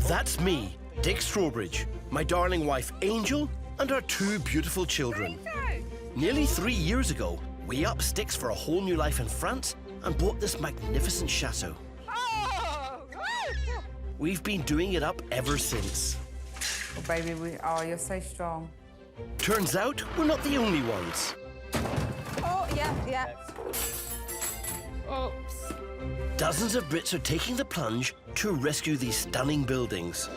That's me, Dick Strawbridge, my darling wife Angel, and our two beautiful children. Nearly 3 years ago, we upped sticks for a whole new life in France and bought this magnificent chateau. We've been doing it up ever since. Oh, baby, you're so strong. Turns out we're not the only ones. Oh, yeah. Oops. Dozens of Brits are taking the plunge to rescue these stunning buildings.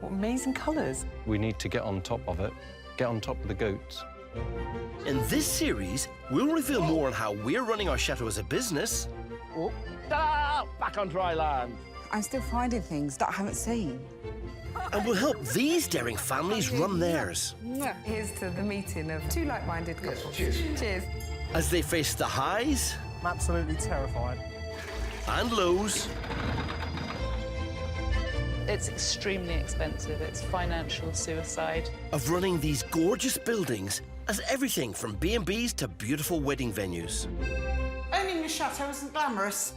What amazing colours. We need to get on top of it, get on top of the goats. In this series, we'll reveal more on how we're running our chateau as a business. Oh, ta-da! Back on dry land. I'm still finding things that I haven't seen. And we'll help these daring families run theirs. Here's to the meeting of two like-minded couples. Cheers. Cheers. As they face the highs I'm absolutely terrified. and lows It's extremely expensive. It's financial suicide. of running these gorgeous buildings as everything from B&Bs to beautiful wedding venues. Owning a chateau isn't glamorous.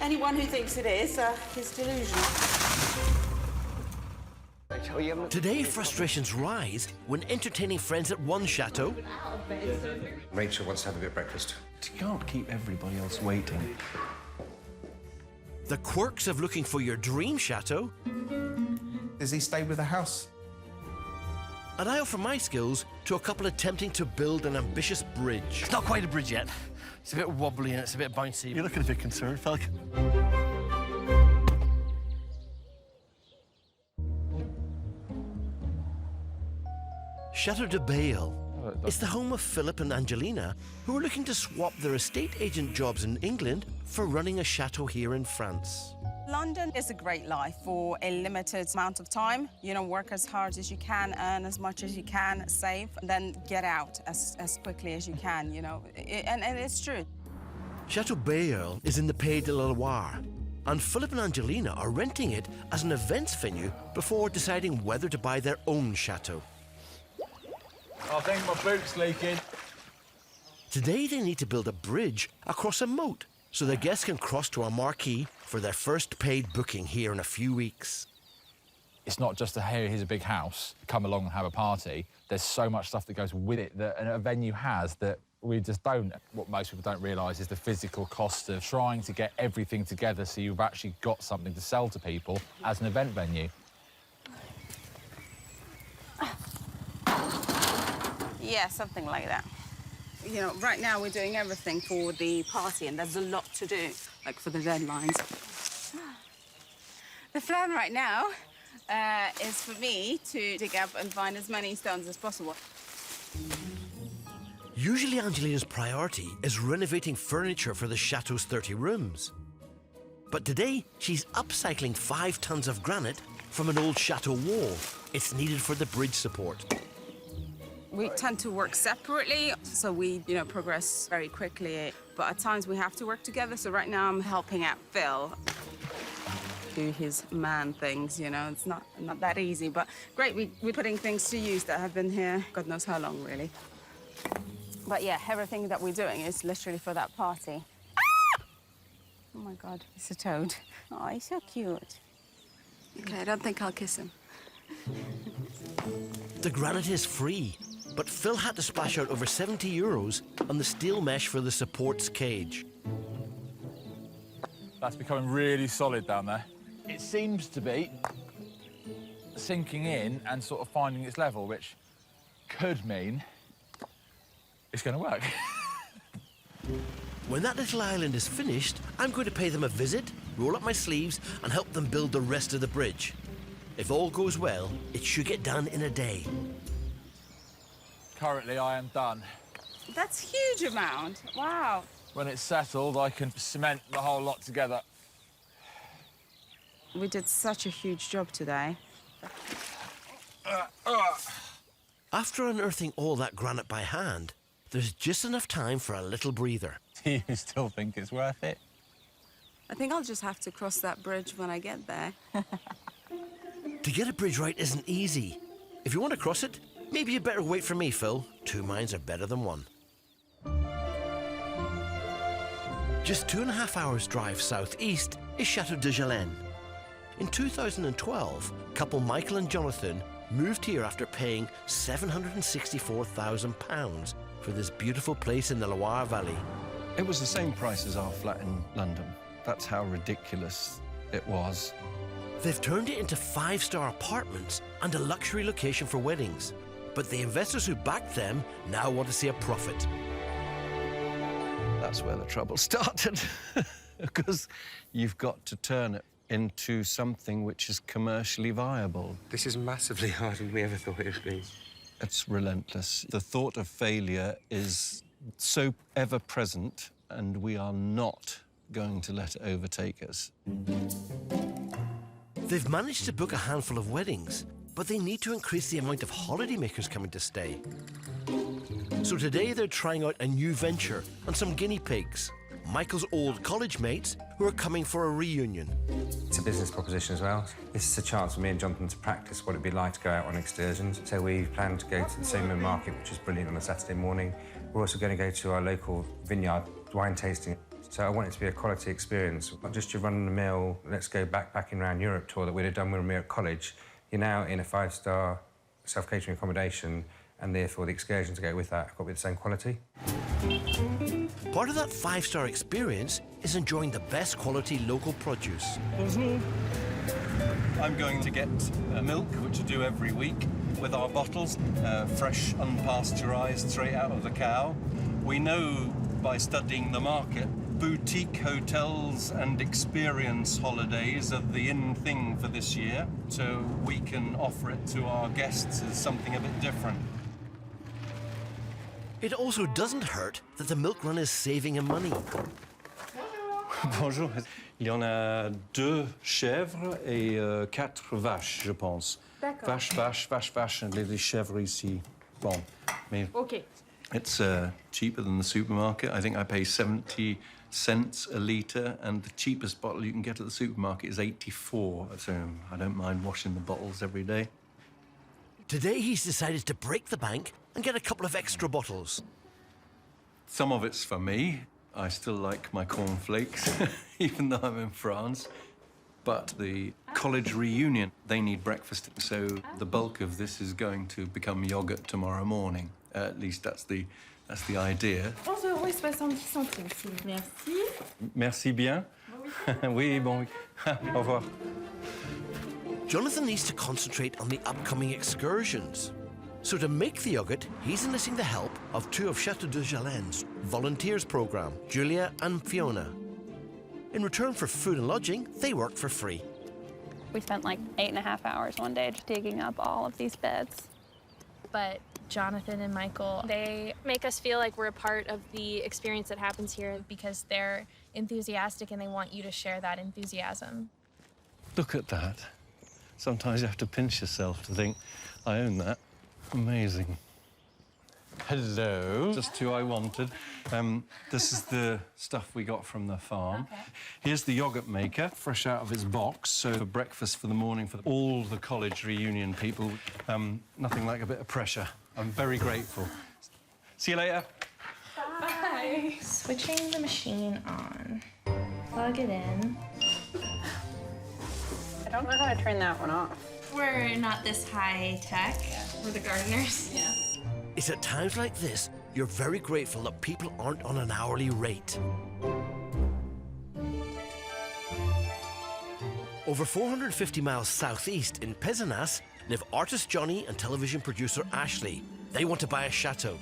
Anyone who thinks it is delusional. Today, frustrations rise when entertaining friends at one chateau Rachel wants to have a bit of breakfast. You can't keep everybody else waiting. the quirks of looking for your dream chateau, Does he stay with the house? and I offer my skills to a couple attempting to build an ambitious bridge. It's not quite a bridge yet. It's a bit wobbly and it's a bit bouncy. You're looking a bit concerned, Falcon. Chateau de Bale. It's the home of Philip and Angelina, who are looking to swap their estate agent jobs in England for running a chateau here in France. London is a great life for a limited amount of time. You know, work as hard as you can, earn as much as you can, save, and then get out as quickly as you can, you know. And it's true. Chateau Bale is in the Pays de la Loire, and Philip and Angelina are renting it as an events venue before deciding whether to buy their own chateau. I think my boot's leaking. Today they need to build a bridge across a moat so their guests can cross to a marquee for their first paid booking here in a few weeks. It's not just here's a big house, come along and have a party. There's so much stuff that goes with it that a venue has that we just don't. What most people don't realise is the physical cost of trying to get everything together so you've actually got something to sell to people as an event venue. Yeah, something like that. You know, right now we're doing everything for the party, and there's a lot to do, like for the deadlines. The plan right now is for me to dig up and find as many stones as possible. Usually Angelina's priority is renovating furniture for the chateau's 30 rooms. But today she's upcycling 5 tons of granite from an old chateau wall. It's needed for the bridge support. We tend to work separately, so we, you know, progress very quickly. But at times we have to work together. So right now I'm helping out Phil do his man things, you know. It's not that easy, but great. We're putting things to use that have been here God knows how long, really. But yeah, everything that we're doing is literally for that party. Ah! Oh my God, it's a toad. Oh, he's so cute. Okay, I don't think I'll kiss him. The granite is free, but Phil had to splash out over €70 on the steel mesh for the supports cage. That's becoming really solid down there. It seems to be sinking in and sort of finding its level, which could mean it's going to work. When that little island is finished, I'm going to pay them a visit, roll up my sleeves, and help them build the rest of the bridge. If all goes well, it should get done in a day. Currently, I am done. That's a huge amount. Wow. When it's settled, I can cement the whole lot together. We did such a huge job today. After unearthing all that granite by hand, there's just enough time for a little breather. Do you still think it's worth it? I think I'll just have to cross that bridge when I get there. To get a bridge right isn't easy. If you want to cross it, maybe you better wait for me, Phil. 2 minds are better than 1. Just 2.5 hours drive southeast, is Chateau de Jalen. In 2012, couple Michael and Jonathan moved here after paying £764,000 for this beautiful place in the Loire Valley. It was the same price as our flat in London. That's how ridiculous it was. They've turned it into 5-star apartments and a luxury location for weddings. But the investors who backed them now want to see a profit. That's where the trouble started, because you've got to turn it into something which is commercially viable. This is massively harder than we ever thought it would be. It's relentless. The thought of failure is so ever-present, and we are not going to let it overtake us. They've managed to book a handful of weddings, but they need to increase the amount of holidaymakers coming to stay. So today they're trying out a new venture on some guinea pigs, Michael's old college mates who are coming for a reunion. It's a business proposition as well. This is a chance for me and Jonathan to practice what it'd be like to go out on excursions. So we plan to go to the Seymour Market, which is brilliant, on a Saturday morning. We're also going to go to our local vineyard wine tasting. So I want it to be a quality experience, not just your run-of-the-mill, let's go backpacking around Europe tour that we'd have done when we were at college. You're now in a 5-star self-catering accommodation, and therefore the excursions to go with that have got to be the same quality. Part of that 5-star experience is enjoying the best quality local produce. Bonjour. I'm going to get milk, which I do every week, with our bottles, fresh, unpasteurised, straight out of the cow. We know by studying the market, boutique hotels and experience holidays are the in thing for this year, so we can offer it to our guests as something a bit different. It also doesn't hurt that the milk run is saving him money. Bonjour. Il y en a 2 chèvres et 4 vaches, je pense. D'accord. Vache, and les chèvres ici. Bon, mais OK. it's cheaper than the supermarket. I think I pay 70 cents a litre, and the cheapest bottle you can get at the supermarket is 84. So I don't mind washing the bottles every day. Today he's decided to break the bank and get a couple of extra bottles. Some of it's for me. I still like my cornflakes, even though I'm in France. But the college reunion, they need breakfast, so the bulk of this is going to become yogurt tomorrow morning. At least that's the idea. 11,70 centimes. Merci. Merci bien. Oui, bon. Au revoir. Jonathan needs to concentrate on the upcoming excursions. So to make the yogurt, he's enlisting the help of 2 of Chateau de Jalen's volunteers program, Julia and Fiona. In return for food and lodging, they work for free. We spent like 8.5 hours one day just digging up all of these beds. But Jonathan and Michael, they make us feel like we're a part of the experience that happens here because they're enthusiastic and they want you to share that enthusiasm. Look at that. Sometimes you have to pinch yourself to think, I own that. Amazing. Hello. Just who I wanted. This is the stuff we got from the farm. Okay. Here's the yogurt maker, fresh out of its box. So for breakfast for the morning for all the college reunion people, nothing like a bit of pressure. I'm very grateful. See you later. Bye. Switching the machine on. Plug it in. I don't know how to turn that one off. We're not this high tech. We're the gardeners. Yeah. It's at times like this, you're very grateful that people aren't on an hourly rate. Over 450 miles southeast in Pézenas live artist Johnny and television producer Ashley. They want to buy a chateau.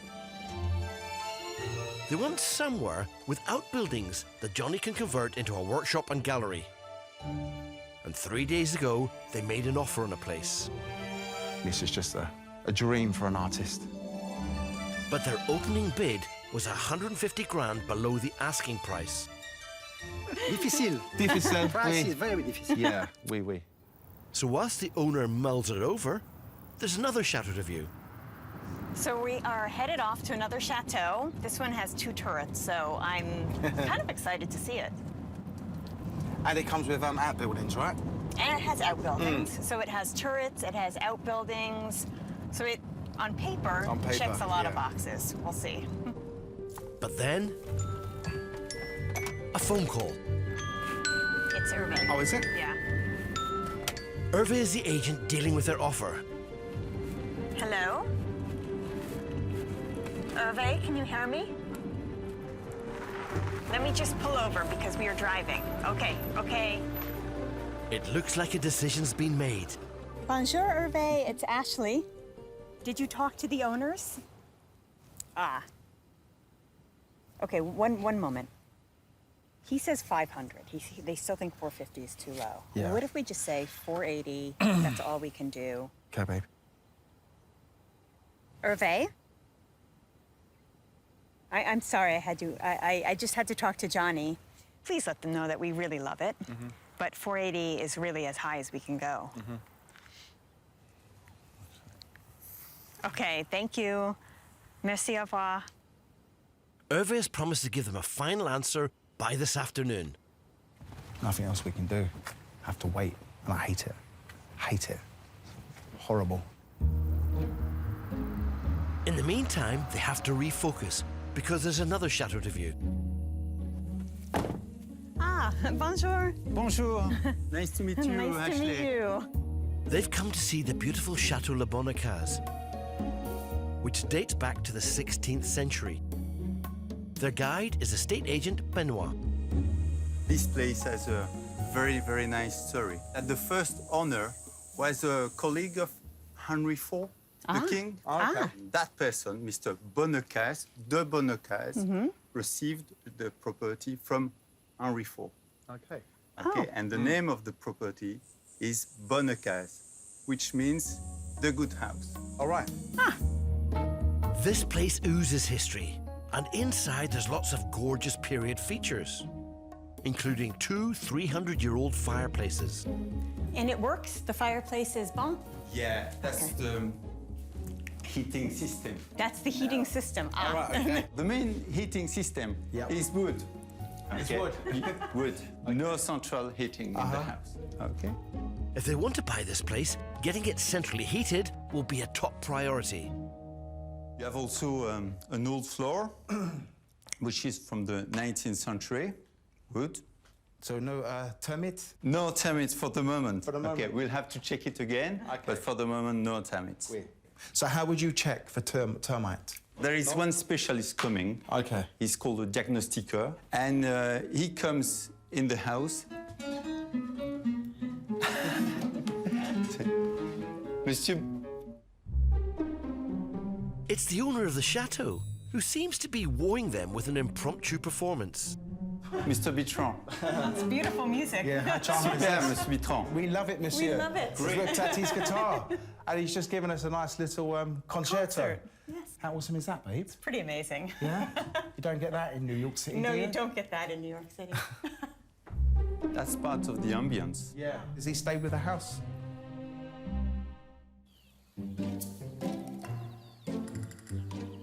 They want somewhere with outbuildings that Johnny can convert into a workshop and gallery. And 3 days ago, they made an offer on a place. This is just a dream for an artist. But their opening bid was 150 grand below the asking price. Difficile. Difficile. Price is very difficile. Yeah, oui. So whilst the owner mulls it over, there's another chateau to view. So we are headed off to another chateau. This one has 2 turrets, so I'm kind of excited to see it. And it comes with outbuildings, right? And it has outbuildings. So it has turrets, it has outbuildings. So it, on paper checks a lot of boxes. We'll see. But then, a phone call. It's Hervé. Oh, is it? Yeah. Hervé is the agent dealing with their offer. Hello? Hervé, can you hear me? Let me just pull over because we are driving. Okay, okay. It looks like a decision's been made. Bonjour, Hervé. It's Ashley. Did you talk to the owners? Ah. Okay, one moment. He says 500. They still think 450 is too low. Yeah. What if we just say 480? That's all we can do. Okay, babe. Hervé? I'm sorry, I just had to talk to Johnny. Please let them know that we really love it. But 480 is really as high as we can go. Okay, thank you. Merci, au revoir. Hervé has promised to give them a final answer by this afternoon. Nothing else we can do. Have to wait. And I hate it. Hate it. Horrible. In the meantime, they have to refocus because there's another chateau to view. Ah, bonjour. Bonjour. Nice to meet you, Nice Ashley. to meet you. They've come to see the beautiful Chateau Le Bonnecaze, which dates back to the 16th century. Their guide is estate agent Benoit. This place has a very, very nice story. And the first owner was a colleague of Henry IV, the king. That person, Mr. Bonnecaze, de Bonnecaze, received the property from Henry IV. Okay. Okay, and the name of the property is Bonnecaze, which means the good house. All right. This place oozes history, and inside there's lots of gorgeous period features, including two 300-year-old fireplaces. And it works? The fireplace is bon? Yeah, that's the heating system. That's the heating system. Ah. All right, okay. The main heating system is wood. It's wood. Wood. No central heating in the house. Okay. If they want to buy this place, getting it centrally heated will be a top priority. You have also an old floor, which is from the 19th century, wood. So no termites? No termites for the moment. For the moment. Okay, we'll have to check it again, but for the moment, no termites. Wait. So how would you check for termite? There is one specialist coming. Okay. He's called a diagnostiker, and he comes in the house. Monsieur. It's the owner of the chateau, who seems to be wooing them with an impromptu performance. Mr. Bitron. It's beautiful music. Yeah, how charming is Super, this? Monsieur Bitron. We love it, monsieur. We love it. It's with Tati's guitar. And he's just given us a nice little concerto. Concert. Yes. How awesome is that, babe? Pretty amazing. Yeah? You don't get that in New York City, No, do you don't get that in New York City. That's part of the ambience. Yeah. Does he stay with the house?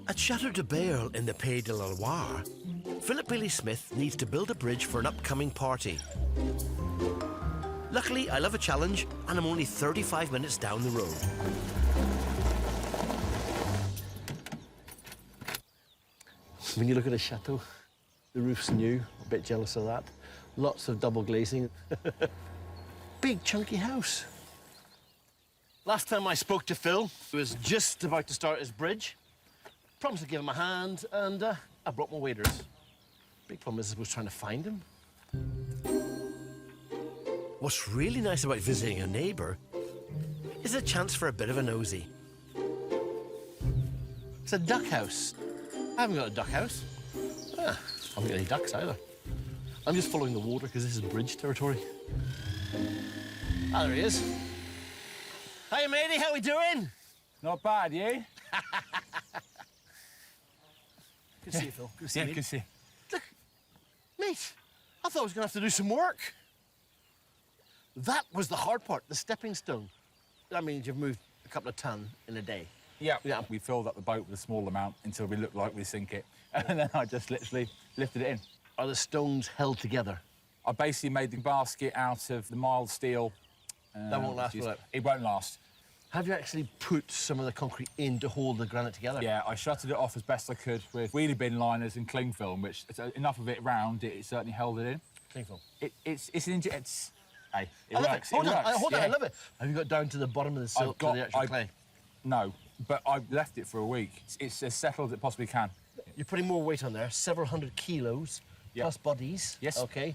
At Chateau de Bale in the Pays de la Loire, Philip Bailey Smith needs to build a bridge for an upcoming party. Luckily, I love a challenge, and I'm only 35 minutes down the road. When you look at a chateau, the roof's new, a bit jealous of that. Lots of double glazing. Big, chunky house. Last time I spoke to Phil, he was just about to start his bridge. Promised to give him a hand, and I brought my waiters. Big problem is I was trying to find him. What's really nice about visiting a neighbour is a chance for a bit of a nosy. It's a duck house. I haven't got a duck house. I haven't got any ducks either. I'm just following the water because this is bridge territory. Ah, there he is. Hey, matey, how we doing? Not bad, you? Good to see you, Phil. Good to see you. Good to see you. Look, mate, I thought I was going to have to do some work. That was the hard part, the stepping stone. That means you've moved a couple of ton in a day. Yeah. We filled up the boat with a small amount until we looked like we sink it. And then I just literally lifted it in. Are the stones held together? I basically made the basket out of the mild steel. That won't last, will it? It won't last. Have you actually put some of the concrete in to hold the granite together? Yeah, I shuttered it off as best I could with wheelie bin liners and cling film, which enough of it round, it certainly held it in. Cling film. Hey, it I love works. it. Hold it on, works. hold on, yeah. I love it. Have you got down to the bottom of the silt to the actual clay? No, but I've left it for a week. It's as settled as it possibly can. You're putting more weight on there, several hundred kilos, plus bodies. Yes. Okay.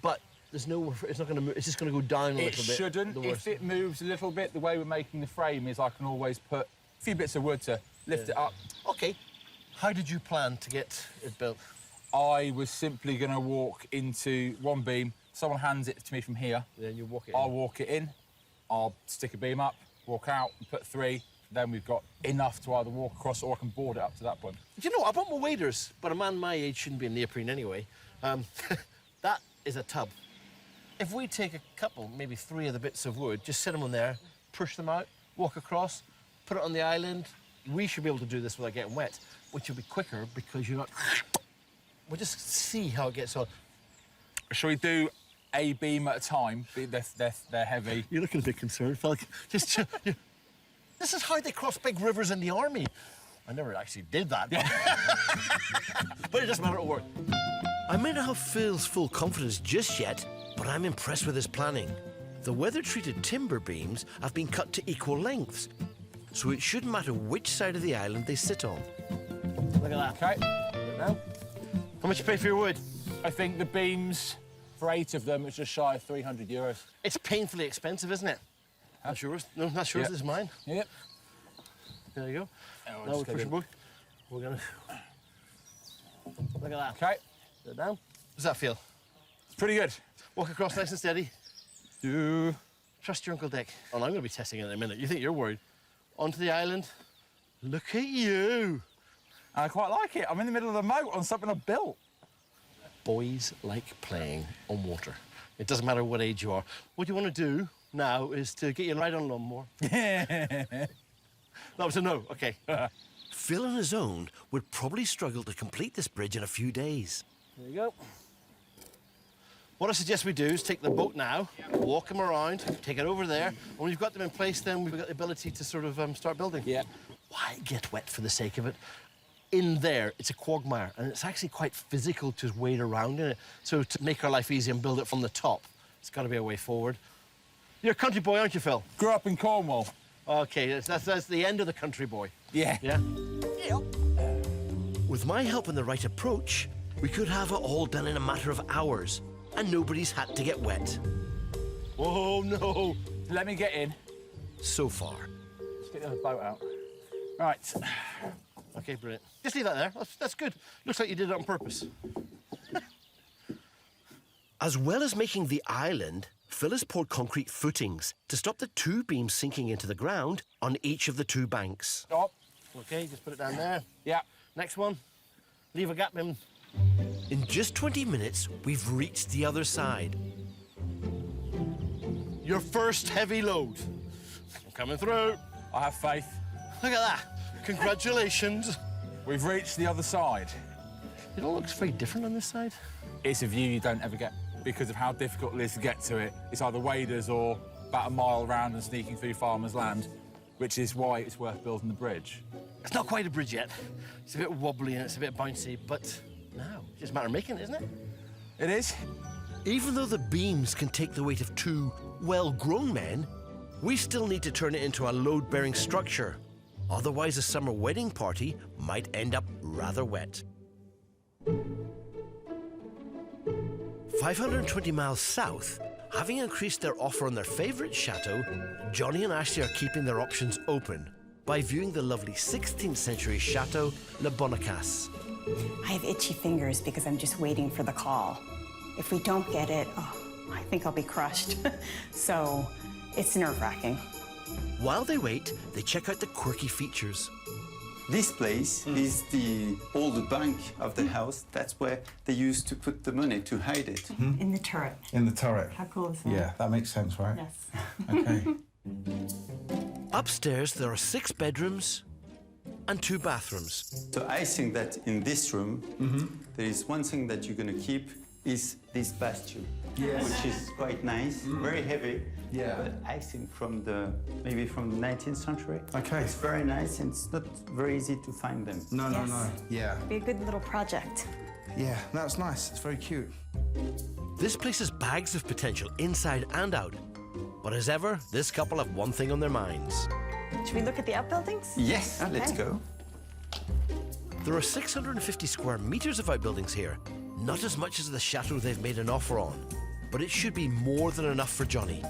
But there's no, it's not going to move, it's just going to go down a little bit. It shouldn't. If it moves a little bit, the way we're making the frame is I can always put a few bits of wood to lift it up. Okay. How did you plan to get it built? I was simply going to walk into one beam. Someone hands it to me from here. Then you walk it I'll in. walk it in. I'll stick a beam up, walk out, and put 3. Then we've got enough to either walk across or I can board it up to that point. Do you know, I bought my waders, but a man my age shouldn't be in neoprene anyway. That is a tub. If we take a couple, maybe 3 of the bits of wood, just set them on there, push them out, walk across, put it on the island, we should be able to do this without getting wet, which will be quicker because you're not... We'll just see how it gets on. Shall we do a beam at a time? They're heavy. You're looking a bit concerned, Falk. Just... This is how they cross big rivers in the army. I never actually did that. But it doesn't matter, it'll work. I may not have Phil's full confidence just yet, but I'm impressed with his planning. The weather-treated timber beams have been cut to equal lengths, so it shouldn't matter which side of the island they sit on. Look at that. Okay. Now, how much you pay for your wood? I think the beams, for 8 of them, is just shy of €300. It's painfully expensive, isn't it? That's yours. No, that's yours. Yep. This is mine. Yep. There you go. Oh, Now we push the board. We're gonna... Look at that. Okay. Sit down. Does that feel? It's pretty good. Walk across nice and steady. Trust your Uncle Dick. Oh, I'm going to be testing it in a minute. You think you're worried? Onto the island. Look at you. I quite like it. I'm in the middle of the moat on something I built. Boys like playing on water. It doesn't matter what age you are. What you want to do now is to get you right on a lawnmower. That was a no. OK. Phil on his own would probably struggle to complete this bridge in a few days. There you go. What I suggest we do is take the boat now, walk them around, take it over there, and when you've got them in place, then we've got the ability to sort of start building. Yeah. Why get wet for the sake of it? In there, it's a quagmire, and it's actually quite physical to wade around in it. So to make our life easy and build it from the top, it's got to be a way forward. You're a country boy, aren't you, Phil? Grew up in Cornwall. OK, that's the end of the country boy. Yeah. Yeah? With my help and the right approach, we could have it all done in a matter of hours, and nobody's had to get wet. Oh, no. Let me get in. So far. Let's get the other boat out. Right. OK, brilliant. Just leave that there. That's good. Looks like you did it on purpose. As well as making the island, Phil has poured concrete footings to stop the 2 beams sinking into the ground on each of the 2 banks. Stop. OK, just put it down there. Yeah. Next one. Leave a gap in. In just 20 minutes, we've reached the other side. Your first heavy load. I'm coming through. I have faith. Look at that. Congratulations. We've reached the other side. It all looks very different on this side. It's a view you don't ever get because of how difficult it is to get to it. It's either waders or about a mile round and sneaking through farmers' land, which is why it's worth building the bridge. It's not quite a bridge yet. It's a bit wobbly and it's a bit bouncy, but now it's just a matter of making it, isn't it? It is. Even though the beams can take the weight of 2 well-grown men, we still need to turn it into a load-bearing structure. Otherwise, a summer wedding party might end up rather wet. 520 miles south, having increased their offer on their favourite chateau, Johnny and Ashley are keeping their options open by viewing the lovely 16th century Chateau Le Bonicace. I have itchy fingers because I'm just waiting for the call. If we don't get it, I think I'll be crushed. So it's nerve-wracking. While they wait, they check out the quirky features. This place is the old bank of the house. That's where they used to put the money to hide it. In the turret. In the turret. How cool is that? Yeah, that makes sense, right? Yes. OK. Upstairs, there are 6 bedrooms and 2 bathrooms. So I think that in this room, there is one thing that you're going to keep is this bathroom, which is quite nice, very heavy. Yeah. But I think maybe from the 19th century. OK. It's very nice and it's not very easy to find them. No. Yeah. Be a good little project. Yeah, that's nice. It's very cute. This place has bags of potential inside and out. But as ever, this couple have one thing on their minds. Should we look at the outbuildings? Yes, let's Okay. go. There are 650 square meters of outbuildings here. Not as much as the chateau they've made an offer on. But it should be more than enough for Johnny.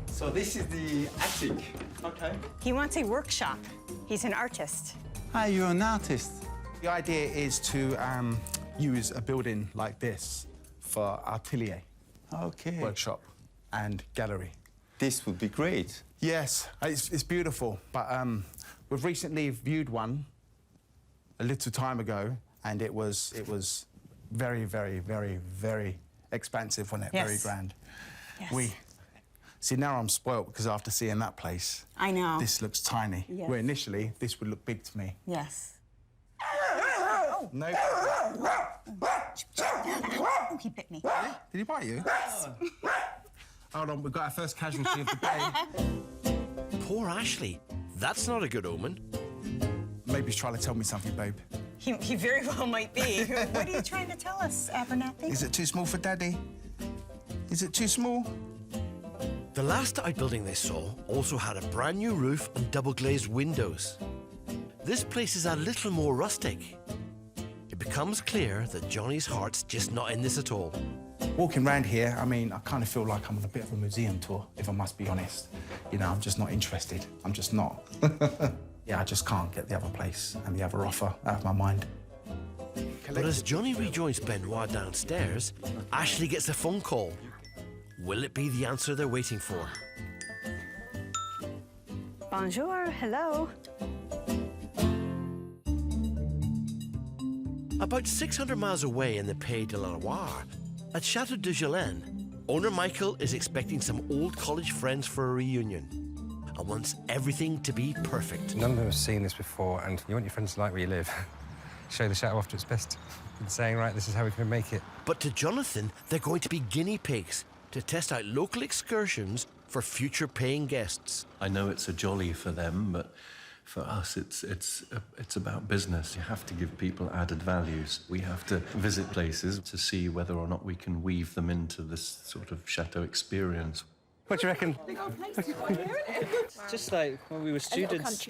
So this is the attic. Okay. He wants a workshop. He's an artist. Ah, you're an artist. The idea is to use a building like this for atelier, Okay. workshop, and gallery. This would be great. Yes, it's beautiful, but we've recently viewed one a little time ago, and it was very, very, very, very expansive, wasn't it? Yes. Very grand. Yes. See, now I'm spoilt because after seeing that place, I know. this looks tiny. Yes. Where initially this would look big to me. Yes. No. Oh, he bit me. Did he bite you? Hold on, we've got our first casualty of the day. Poor Ashley. That's not a good omen. Maybe he's trying to tell me something, babe. He very well might be. What are you trying to tell us, Abernathy? Is it too small for Daddy? Is it too small? The last outbuilding they saw also had a brand new roof and double glazed windows. This place is a little more rustic. It becomes clear that Johnny's heart's just not in this at all. Walking around here, I mean, I kind of feel like I'm on a bit of a museum tour, if I must be honest. You know, I'm just not interested. I'm just not. Yeah, I just can't get the other place and the other offer out of my mind. But as Johnny rejoins Benoit downstairs, Ashley gets a phone call. Will it be the answer they're waiting for? Bonjour, hello. About 600 miles away in the Pays de la Loire, at Chateau de Jalen, owner Michael is expecting some old college friends for a reunion and wants everything to be perfect. None of them have seen this before, and you want your friends to like where you live. Show the chateau off to its best. And saying, right, this is how we're going to make it. But to Jonathan, they're going to be guinea pigs to test out local excursions for future paying guests. I know it's a jolly for them, but for us, it's about business. You have to give people added values. We have to visit places to see whether or not we can weave them into this sort of chateau experience. What do you reckon? Just like when we were students.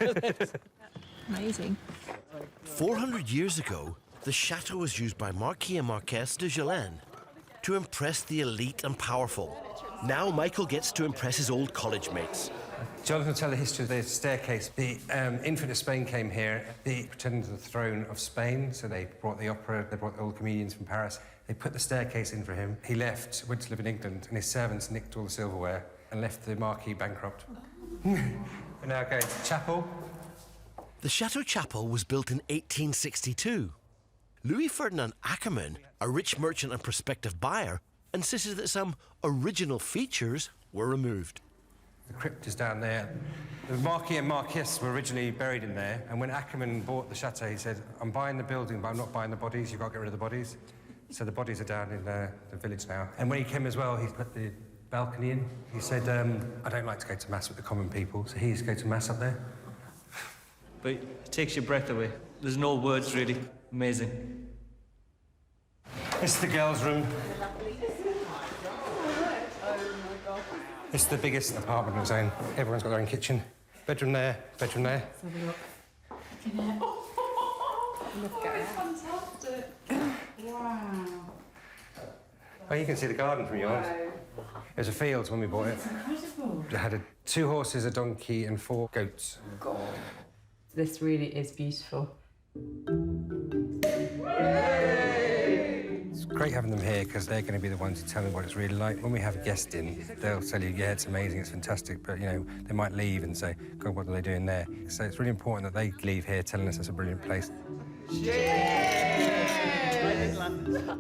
Amazing. 400 years ago, the chateau was used by Marquis and Marquess de Jalen to impress the elite and powerful. Now Michael gets to impress his old college mates. Jonathan will tell the history of the staircase. The infant of Spain came here. They pretended to the throne of Spain, so they brought the opera, they brought all the comedians from Paris. They put the staircase in for him. He left, went to live in England, and his servants nicked all the silverware and left the Marquis bankrupt. We're now going to the chapel. The Chateau Chapel was built in 1862. Louis Ferdinand Ackermann, a rich merchant and prospective buyer, insisted that some original features were removed. The crypt is down there. The Marquis and Marquess were originally buried in there, and when Ackermann bought the chateau, he said, I'm buying the building, but I'm not buying the bodies. You've got to get rid of the bodies. So the bodies are down in the village now. And when he came as well, he put the balcony in. He said, I don't like to go to Mass with the common people, so he used to go to Mass up there. But it takes your breath away. There's no words, really. Amazing. This is the girls' room. It's the biggest apartment of its own. Everyone's got their own kitchen. Bedroom there, bedroom there. Let's have a look. Look at it. Fantastic. Wow. Oh, you can see the garden from yours. It was a field when we bought it. It's incredible. It had 2 horses, a donkey, and 4 goats. God. This really is beautiful. It's great having them here because they're going to be the ones who tell me what it's really like. When we have a guest in, they'll tell you, yeah, it's amazing, it's fantastic, but, you know, they might leave and say, God, what are they doing there? So it's really important that they leave here telling us it's a brilliant place.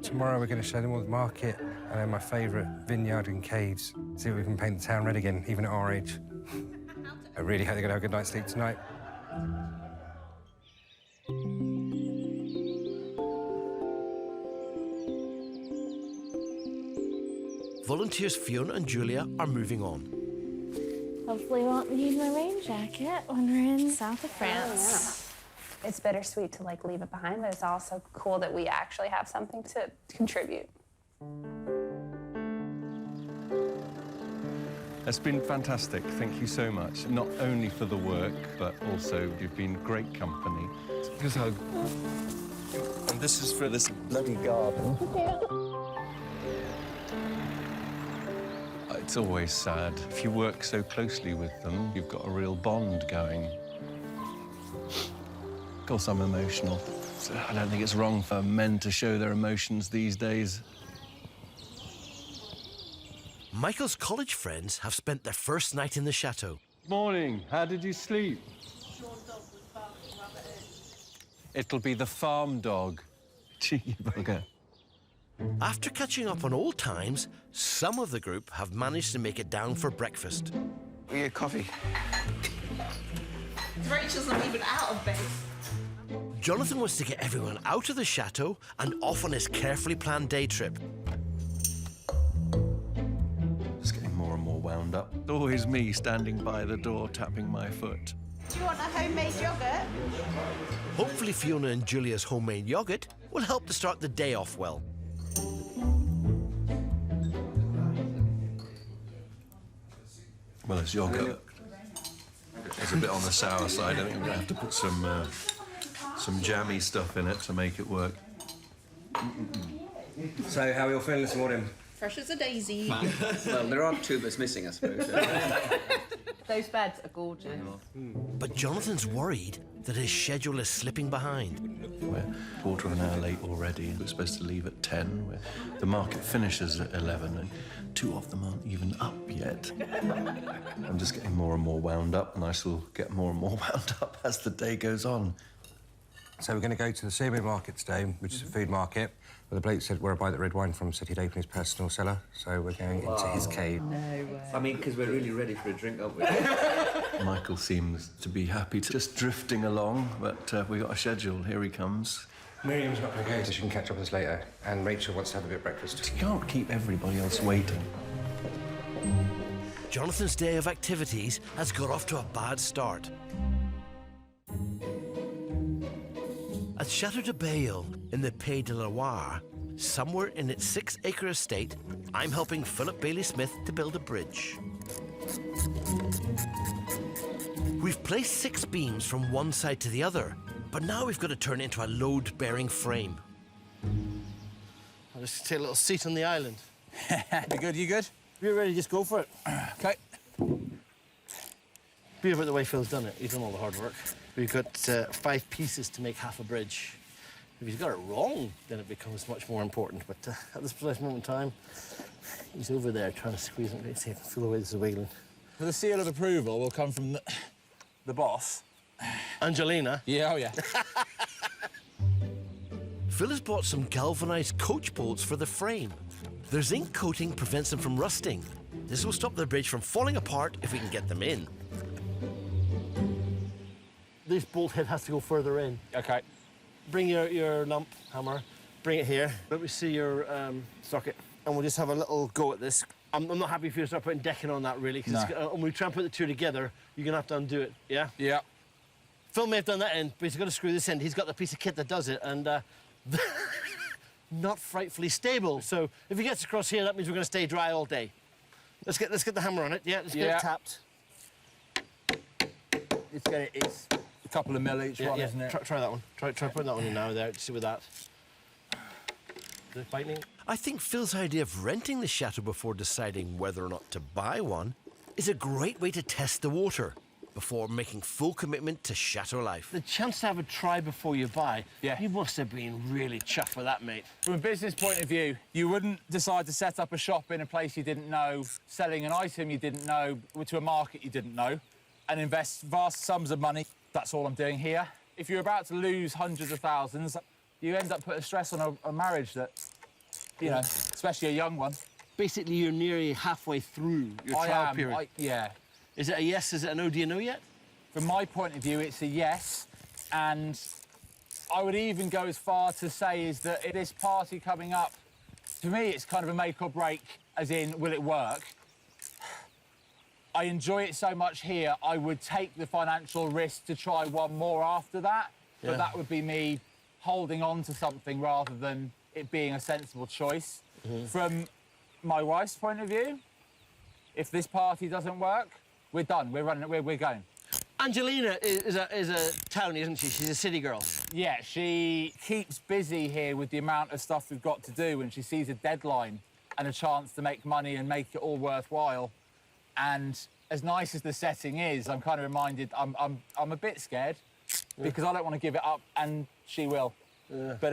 Tomorrow we're going to show them all the market and then my favourite vineyard and caves. See if we can paint the town red again, even at our age. I really hope they're going to have a good night's sleep tonight. Volunteers Fiona and Julia are moving on. Hopefully won't need my rain jacket when we're in south of France. It's bittersweet to like leave it behind, but it's also cool that we actually have something to contribute. It's been fantastic. Thank you so much. Not only for the work, but also you've been great company. Just hug. And this is for this bloody garden. It's always sad. If you work so closely with them, you've got a real bond going. Of course, I'm emotional. So I don't think it's wrong for men to show their emotions these days. Michael's college friends have spent their first night in the chateau. Morning. How did you sleep? It'll be the farm dog. Cheeky bugger. After catching up on old times, some of the group have managed to make it down for breakfast. We get coffee. Rachel's not even out of bed. Jonathan wants to get everyone out of the chateau and off on his carefully planned day trip. Just getting more and more wound up. Always me standing by the door, tapping my foot. Do you want a homemade yogurt? Hopefully Fiona and Julia's homemade yogurt will help to start the day off well. Well, it's yogurt. It's a bit on the sour side. I think I'm going to have to put some jammy stuff in it to make it work. So, how are you all feeling this morning? Fresh as a daisy. Well, there are two bits missing, I suppose. Those beds are gorgeous. But Jonathan's worried that his schedule is slipping behind. We're a quarter of an hour late already. We're supposed to leave at 10. The market finishes at 11, and two of them aren't even up yet. I'm just getting more and more wound up, and I shall get more and more wound up as the day goes on. So we're going to go to the Seamead Market today, which is a food market. Where the bloke said where I buy the red wine from, said he'd open his personal cellar. So we're going into his cave. No way. I mean, because we're really ready for a drink, aren't we? Michael seems to be happy to just drifting along, but we got a schedule. Here he comes. Miriam's not going to go, so she can catch up with us later. And Rachel wants to have a bit of breakfast. You can't keep everybody else waiting. Jonathan's day of activities has got off to a bad start. At Chateau de Bale in the Pays de la Loire, somewhere in its 6-acre estate, I'm helping Philip Bailey-Smith to build a bridge. We've placed 6 beams from one side to the other, but now we've got to turn it into a load-bearing frame. I'll just take a little seat on the island. Be good, you good? If you're ready, just go for it. OK. Be about the way Phil's done it. He's done all the hard work. We've got 5 pieces to make half a bridge. If he's got it wrong, then it becomes much more important. But at this precise moment in time, he's over there trying to squeeze it. See, feel the way this is wiggling. So the seal of approval will come from the boss. Angelina. Yeah, oh yeah. Phil has bought some galvanised coach bolts for the frame. Their zinc coating prevents them from rusting. This will stop the bridge from falling apart if we can get them in. This bolt head has to go further in. OK. Bring your lump hammer, bring it here. Let me see your socket, and we'll just have a little go at this. I'm not happy if you start putting decking on that, really, because when we try and put the two together, you're going to have to undo it, yeah? Yeah. Phil may have done that end, but he's got to screw this end. He's got the piece of kit that does it, and not frightfully stable. So if he gets across here, that means we're going to stay dry all day. Let's get the hammer on it, yeah? Let's get it tapped. Let's get it. It's a couple of mil each one, isn't it? Try that one. Try putting that one in now there. See with that. Is it biting? I think Phil's idea of renting the chateau before deciding whether or not to buy one is a great way to test the water before making full commitment to chateau life. The chance to have a try before you buy, you must have been really chuffed with that, mate. From a business point of view, you wouldn't decide to set up a shop in a place you didn't know, selling an item you didn't know, to a market you didn't know, and invest vast sums of money. That's all I'm doing here. If you're about to lose hundreds of thousands, you end up putting stress on a marriage that, you know, especially a young one. Basically, you're nearly halfway through your trial period. Yeah. Is it a yes? Is it a no? Do you know yet? From my point of view, it's a yes, and I would even go as far to say is that it is party coming up. To me, it's kind of a make or break, as in, will it work? I enjoy it so much here, I would take the financial risk to try one more after that, but that would be me holding on to something rather than it being a sensible choice. From my wife's point of view, If this party doesn't work, we're done. We're running. We're going. Angelina is a townie, isn't she? She's a city girl. Yeah, she keeps busy here with the amount of stuff we've got to do, and she sees a deadline and a chance to make money and make it all worthwhile. And as nice as the setting is, I'm kind of reminded I'm a bit scared because I don't want to give it up, and she will. But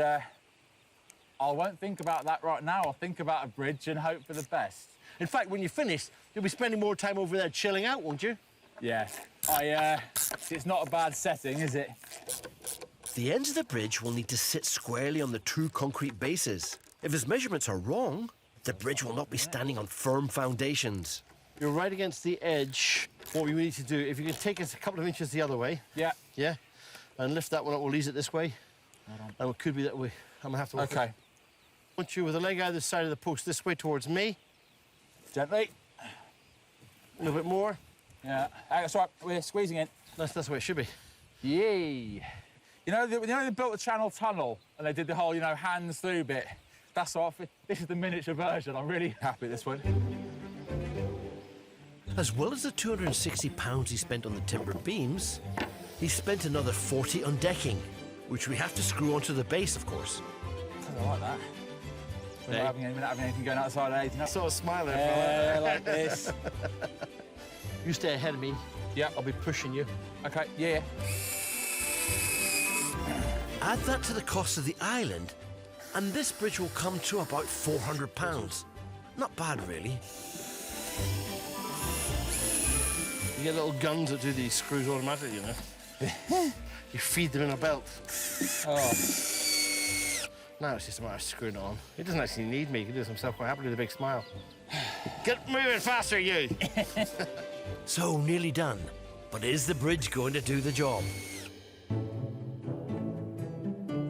I won't think about that right now. I'll think about a bridge and hope for the best. In fact, when you're finished, you'll be spending more time over there chilling out, won't you? Yes. It's not a bad setting, is it? The ends of the bridge will need to sit squarely on the two concrete bases. If his measurements are wrong, the bridge will not be standing on firm foundations. You're right against the edge. What we need to do, if you can take us a couple of inches the other way. Yeah. Yeah. And lift that one up, we'll ease it this way. And it could be that way. I'm gonna have to work Okay. it. I want you with a leg either side of the post this way towards me. Gently. A little bit more. Yeah. That's right. We're squeezing in. That's the way it should be. Yay. You know, they built the Channel Tunnel and they did the whole, hands through bit. That's what this is the miniature version. I'm really happy with this one. As well as the £260 he spent on the timber beams, he spent another 40 on decking, which we have to screw onto the base, of course. I like that. We're not having anything going outside, eh? I saw a smile there, fella. Like this. You stay ahead of me. Yeah. I'll be pushing you. OK, yeah. Add that to the cost of the island, and this bridge will come to about £400. Not bad, really. You get little guns that do these screws automatically, you know. You feed them in a belt. Oh. Now it's just a matter of screwing it on. He doesn't actually need me. He can do this himself quite happily with a big smile. Get moving faster, you! So, nearly done. But is the bridge going to do the job?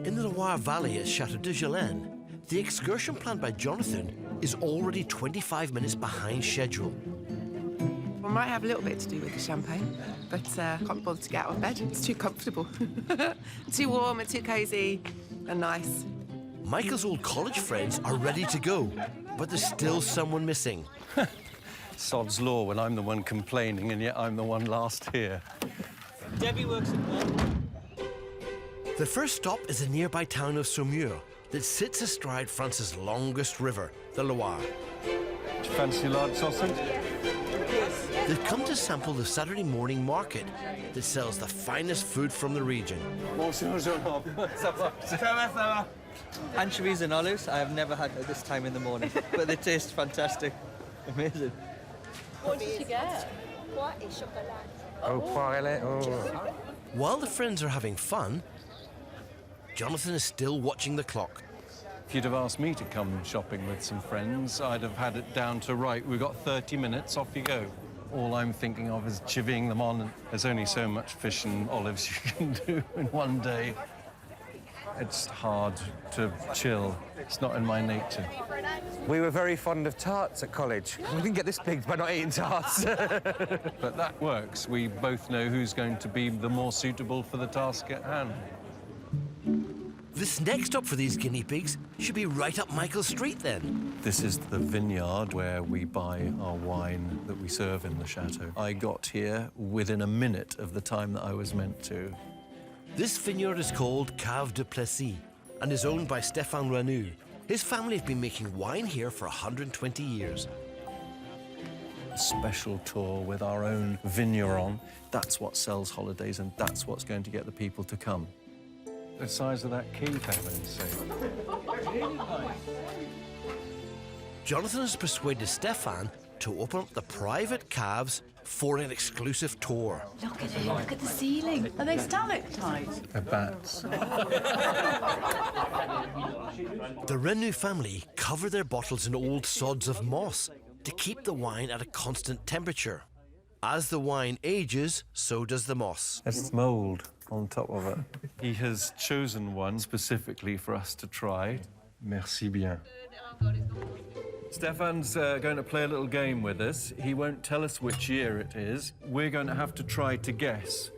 In the Loire Valley at Chateau de Jalen, the excursion planned by Jonathan is already 25 minutes behind schedule. We might have a little bit to do with the champagne, but can't bother to get out of bed. It's too comfortable. Too warm and too cosy and nice. Michael's old college friends are ready to go, but there's still someone missing. Sod's law when I'm the one complaining and yet I'm the one last here. Debbie works at Moat. The first stop is the nearby town of Saumur that sits astride France's longest river, the Loire. Do you fancy large sausage? They've come to sample the Saturday morning market that sells the finest food from the region. Anchovies and olives, I have never had at this time in the morning, but they taste fantastic. Amazing. What did you get? Oh, poirelette. Oh. While the friends are having fun, Jonathan is still watching the clock. If you'd have asked me to come shopping with some friends, I'd have had it down to, right, we've got 30 minutes, off you go. All I'm thinking of is chivying them on, and there's only so much fish and olives you can do in one day. It's hard to chill. It's not in my nature. We were very fond of tarts at college. We didn't get this big by not eating tarts. But that works. We both know who's going to be the more suitable for the task at hand. This next stop for these guinea pigs should be right up Michael's street, then. This is the vineyard where we buy our wine that we serve in the chateau. I got here within a minute of the time that I was meant to. This vineyard is called Cave de Plessis and is owned by Stéphane Renou. His family have been making wine here for 120 years. A special tour with our own vigneron. That's what sells holidays, and that's what's going to get the people to come. The size of that key, for heaven's sake. Jonathan has persuaded Stéphane to open up the private caves for an exclusive tour. Look at it, look at the ceiling. Are they stalactites? They're bats. The Renou family cover their bottles in old sods of moss to keep the wine at a constant temperature. As the wine ages, so does the moss. There's mould on top of it. He has chosen one specifically for us to try. Merci bien. Stéphane's going to play a little game with us. He won't tell us which year it is. We're going to have to try to guess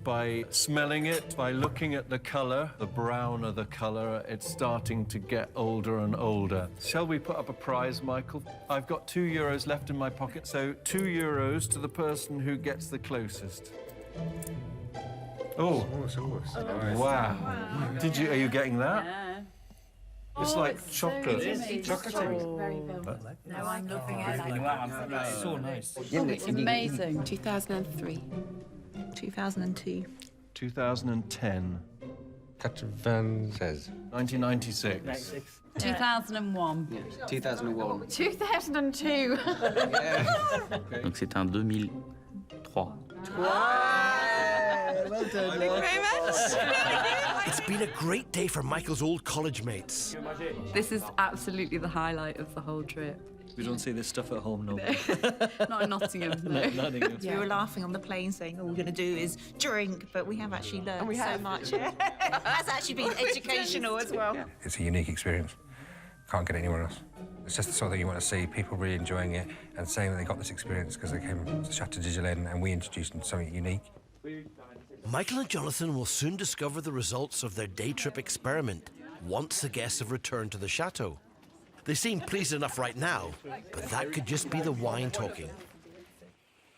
by smelling it, by looking at the colour. The browner the colour, it's starting to get older and older. Shall we put up a prize, Michael? I've got €2 left in my pocket, so €2 to the person who gets the closest. Oh, wow. Are you getting that? It's like chocolate. No, I'm loving it. It's so nice. It's amazing. 2003. 2002. 2010. Catherine says. 1996. 2001. 2001. 2002. Donc c'est un 2003. Well done, It's been a great day for Michael's old college mates. This is absolutely the highlight of the whole trip. We don't see this stuff at home, no. Not in Nottingham, no. Nottingham. We were laughing on the plane saying all we're going to do is drink, but we have actually learned so much. That's actually been educational as well. It's a unique experience. Can't get anywhere else. It's just the sort of thing you want to see, people really enjoying it and saying that they got this experience because they came to Chateau de Bale and we introduced them to something unique. Michael and Jonathan will soon discover the results of their day trip experiment once the guests have returned to the chateau. They seem pleased enough right now, but that could just be the wine talking.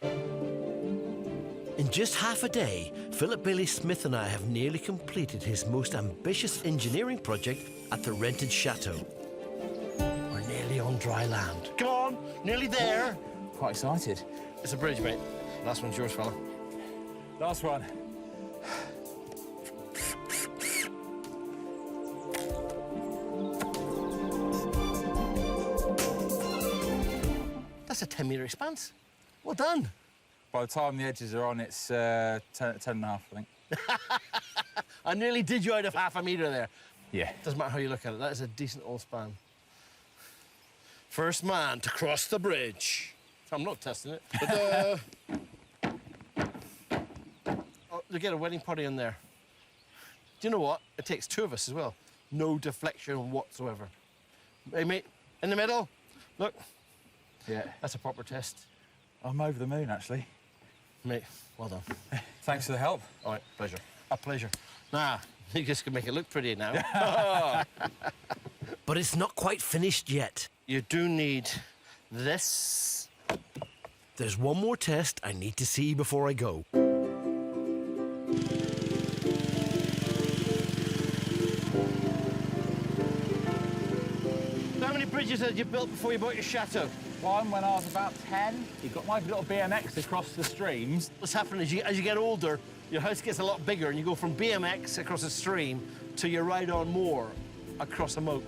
In just half a day, Philip Bailey Smith and I have nearly completed his most ambitious engineering project at the rented chateau. We're nearly on dry land. Come on, nearly there. Quite excited. It's a bridge, mate. Last one's yours, fella. Last one. That's a 10-metre expanse. Well done. By the time the edges are on, it's 10 and a half, I think. I nearly did you out of half a metre there. Yeah. Doesn't matter how you look at it. That is a decent old span. First man to cross the bridge. I'm not testing it, but oh, they get a wedding party in there. Do you know what? It takes two of us as well. No deflection whatsoever. Hey, mate, in the middle. Look. Yeah. That's a proper test. I'm over the moon, actually. Mate, well done. Thanks for the help. All right, pleasure. A pleasure. Nah, you just can make it look pretty now. But it's not quite finished yet. You do need this. There's one more test I need to see before I go. How many bridges had you built before you bought your chateau? One when I was about 10. You got my little BMX across the streams. What's happened is as you get older, your house gets a lot bigger and you go from BMX across a stream to you ride on more across a moat.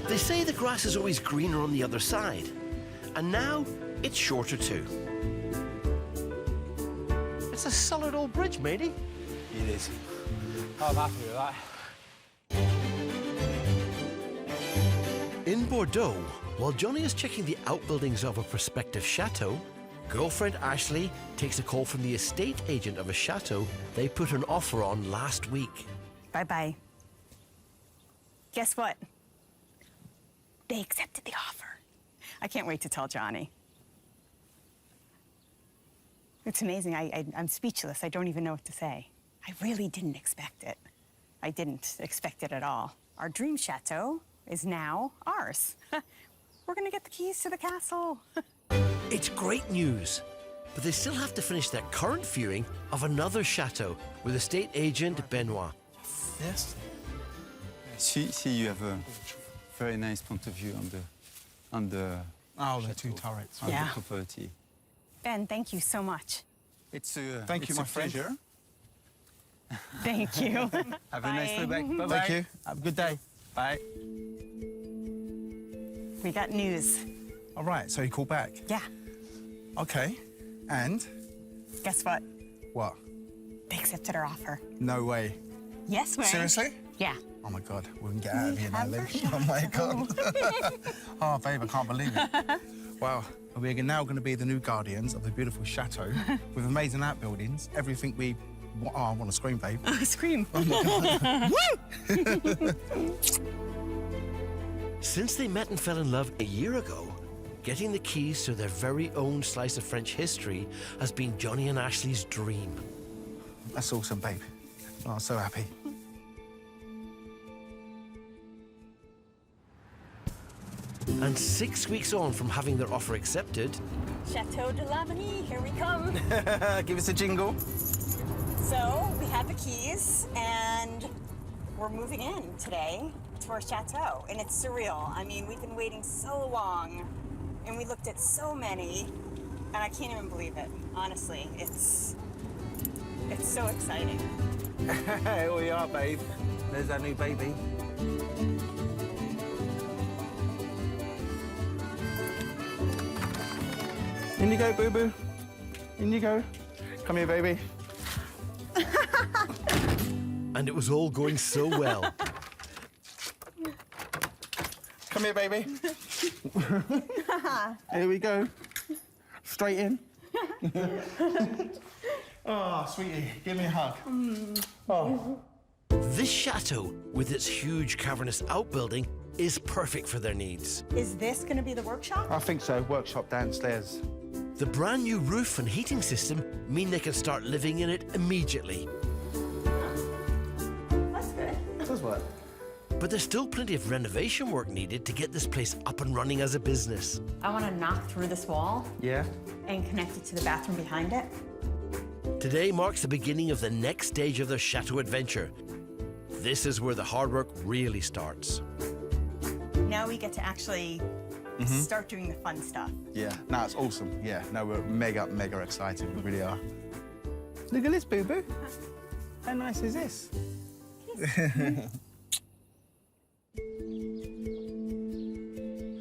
They say the grass is always greener on the other side, and now it's shorter too. It's a solid old bridge, matey. It is. I'm happy with that. In Bordeaux, while Johnny is checking the outbuildings of a prospective chateau, girlfriend Ashley takes a call from the estate agent of a chateau they put an offer on last week. Bye-bye. Guess what? They accepted the offer. I can't wait to tell Johnny. It's amazing. I'm speechless. I don't even know what to say. I really didn't expect it. I didn't expect it at all. Our dream chateau is now ours. We're gonna get the keys to the castle. It's great news, but they still have to finish their current viewing of another chateau with estate agent Benoit. Yes. See, you have a very nice point of view on the two turrets. On the property. Ben, thank you so much. It's Thank you, it's my a friend. pleasure. Thank you. Have a nice day back. Bye-bye. Thank you. Have a good day. Bye. We got news. All right, so you call back? Yeah. Okay, and? Guess what? What? They accepted our offer. No way. Yes, way. Seriously? Yeah. Oh my God, we can get out of here now, Liv. Oh my God. Oh, babe, I can't believe it. Wow, we're now going to be the new guardians of the beautiful chateau with amazing outbuildings, everything we... Oh, I want to scream, babe. Scream. Oh my God. Since they met and fell in love a year ago, Getting the keys to their very own slice of French history has been Johnny and Ashley's dream. That's awesome, babe. Oh, I'm so happy. And 6 weeks on from having their offer accepted... Chateau de Bale, here we come. Give us a jingle. So, we have the keys, and we're moving in today to our chateau, and it's surreal. I mean, we've been waiting so long, and we looked at so many, and I can't even believe it. Honestly, it's so exciting. Here we are, babe. There's our new baby. In you go, boo-boo. In you go. Come here, baby. And it was all going so well. Come here, baby. Here we go. Straight in. Oh, sweetie, give me a hug. Oh. This chateau, with its huge cavernous outbuilding, is perfect for their needs. Is this going to be the workshop? I think so. Workshop downstairs. The brand new roof and heating system mean they can start living in it immediately. That's good. It does work. But there's still plenty of renovation work needed to get this place up and running as a business. I want to knock through this wall Yeah? and connect it to the bathroom behind it. Today marks the beginning of the next stage of their chateau adventure. This is where the hard work really starts. Now we get to actually start doing the fun stuff. Yeah. No, it's awesome. Yeah. No, we're mega, mega excited. We really are. Look at this, boo-boo. How nice is this?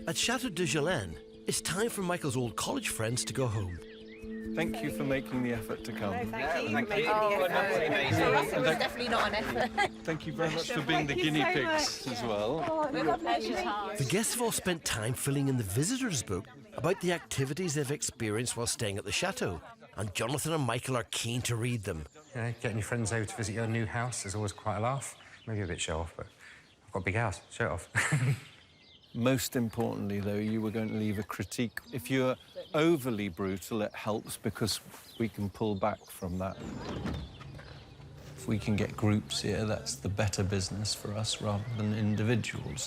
At Chateau de Jalen, it's time for Michael's old college friends to go home. Thank you for making the effort to come. Thank you. For us, it was definitely not an effort. Thank you very much for being the guinea pigs as well. The guests have all spent time filling in the visitors' book about the activities they've experienced while staying at the chateau, and Jonathan and Michael are keen to read them. You know, getting your friends over to visit your new house is always quite a laugh. Maybe a bit show-off, but I've got a big house. Show it off. Most importantly, though, you were going to leave a critique. If you're overly brutal, it helps because we can pull back from that. If we can get groups here, that's the better business for us rather than individuals.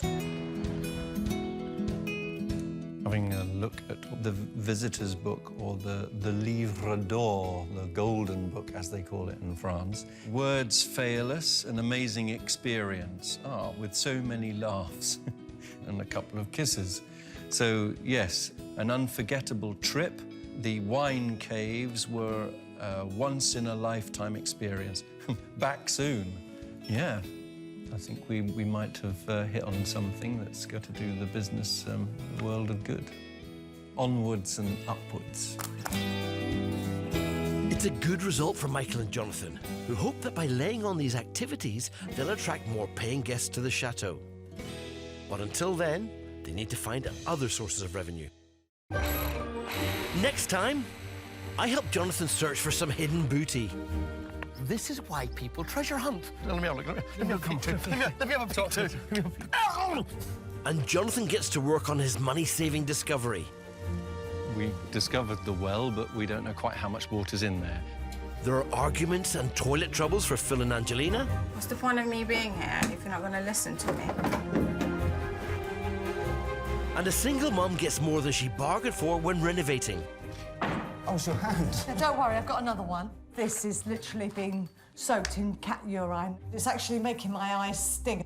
Having a look at the visitor's book, or the livre d'or, the golden book, as they call it in France. Words fail us, an amazing experience. With so many laughs. And a couple of kisses. So, yes, an unforgettable trip. The wine caves were a once-in-a-lifetime experience. Back soon. Yeah, I think we might have hit on something that's got to do the business world of good. Onwards and upwards. It's a good result for Michael and Jonathan, who hope that by laying on these activities, they'll attract more paying guests to the chateau. But until then, they need to find other sources of revenue. Next time, I help Jonathan search for some hidden booty. This is why people treasure hunt. Let me have a look. Let me have a talk too. And Jonathan gets to work on his money-saving discovery. We discovered the well, but we don't know quite how much water's in there. There are arguments and toilet troubles for Phil and Angelina. What's the point of me being here if you're not going to listen to me? And a single mum gets more than she bargained for when renovating. Oh, it's your hand. Now, don't worry, I've got another one. This is literally being soaked in cat urine. It's actually making my eyes sting.